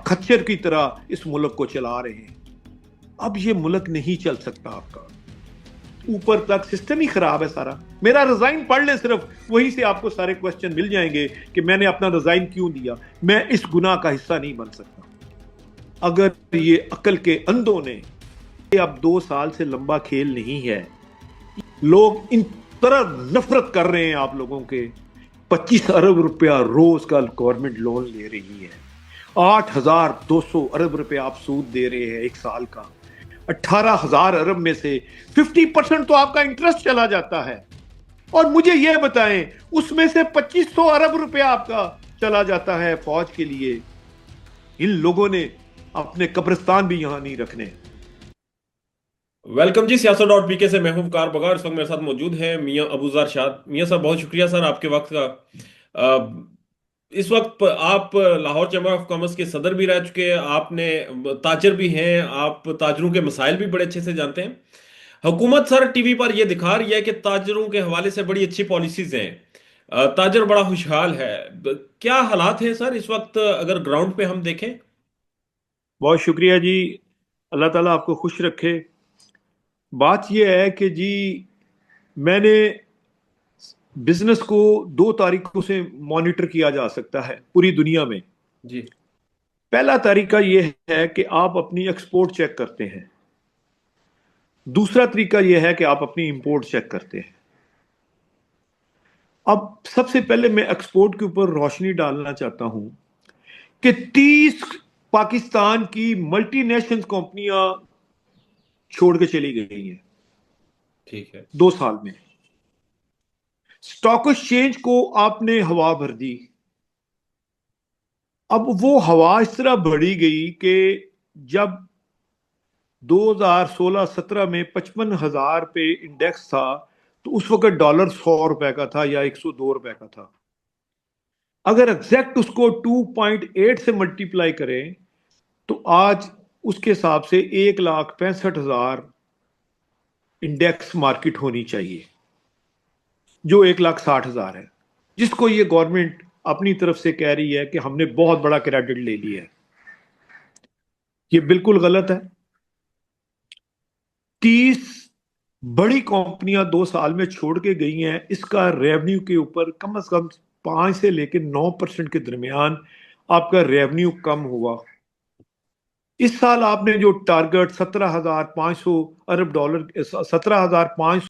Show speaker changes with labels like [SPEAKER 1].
[SPEAKER 1] खच्चर की तरह इस मुल्क को चला रहे हैं। अब ये मुल्क नहीं चल सकता आपका, ऊपर तक सिस्टम ही खराब है सारा। मेरा रिजाइन पढ़ लें सिर्फ, वहीं से आपको सारे क्वेश्चन मिल जाएंगे कि मैंने अपना रिजाइन क्यों दिया। मैं इस गुनाह का हिस्सा नहीं बन सकता। अगर ये अकल के अंधों ने, ये अब 2 साल से लंबा खेल नहीं है। लोग इन तरह नफरत कर रहे हैं आप लोगों के। 25 अरब रुपया रोज का गवर्नमेंट लोन ले रही है, 8,200 अरब रुपया आप सूद दे रहे हैं एक साल का। 18,000 अरब में से 50% तो आपका इंटरेस्ट चला जाता है। और मुझे यह बताएं, उसमें से 2500 अरब रुपया आपका चला जाता है फौज के लिए। इन लोगों ने अपने कब्रिस्तान भी यहां नहीं रखने।
[SPEAKER 2] वेलकम जी, siyaset.pk से महबूब कार बगार इस वक्त मेरे साथ मौजूद है मियां अबूजार शाद। मियां साहब, बहुत शुक्रिया सर आपके वक्त का। अ, इस वक्त आप लाहौर चैम्बर ऑफ कॉमर्स के सदर भी रह चुके हैं, आपने ताजर भी हैं, आप ताजरों के मसाइल भी बड़े अच्छे से जानते हैं। हुकूमत सर टीवी पर यह दिखा रही है कि ताजरों के हवाले से बड़ी अच्छी पॉलिसीज हैं, ताजर बड़ा खुशहाल है। क्या हालात हैं सर इस वक्त अगर ग्राउंड पे हम देखें?
[SPEAKER 1] बहुत शुक्रिया जी, अल्लाह ताला आपको खुश रखे। बात यह है कि जी, मैंने बिजनेस को 2 तरीकों से मॉनिटर किया जा सकता है पूरी दुनिया में।
[SPEAKER 2] जी।
[SPEAKER 1] पहला तरीका यह है कि आप अपनी एक्सपोर्ट चेक करते हैं। दूसरा तरीका यह है कि आप अपनी इंपोर्ट चेक करते हैं। अब सबसे पहले मैं एक्सपोर्ट के ऊपर रोशनी डालना चाहता हूं कि 30 पाकिस्तान की मल्टीनेशनल कंपनियां छोड़ के चली गई हैं
[SPEAKER 2] ठीक है।
[SPEAKER 1] 2 साल में। स्टॉक एक्सचेंज को आपने हवा भर दी। अब वो हवा इस तरह बढ़ी गई कि जब 2016-17 में 55,000 पे इंडेक्स था, तो उस वक्त डॉलर 100 रुपए का था या 102 रुपए का था। अगर एग्जैक्ट उसको 2.8 से मल्टीप्लाई करें तो आज उसके हिसाब से 1,65,000 इंडेक्स मार्केट होनी चाहिए, जो 1,60,000 है, जिसको ये गवर्नमेंट अपनी तरफ से कह रही है कि हमने बहुत बड़ा क्रेडिट ले लिया है। ये बिल्कुल गलत है। 30 बड़ी कंपनियां 2 साल में छोड़ के गई हैं। इसका रेवेन्यू के ऊपर कम से कम 5 से लेकर 9% के दरमियान आपका रेवेन्यू कम हुआ। इस साल आपने जो टारगेट 17,500 अरब डॉलर, 17,500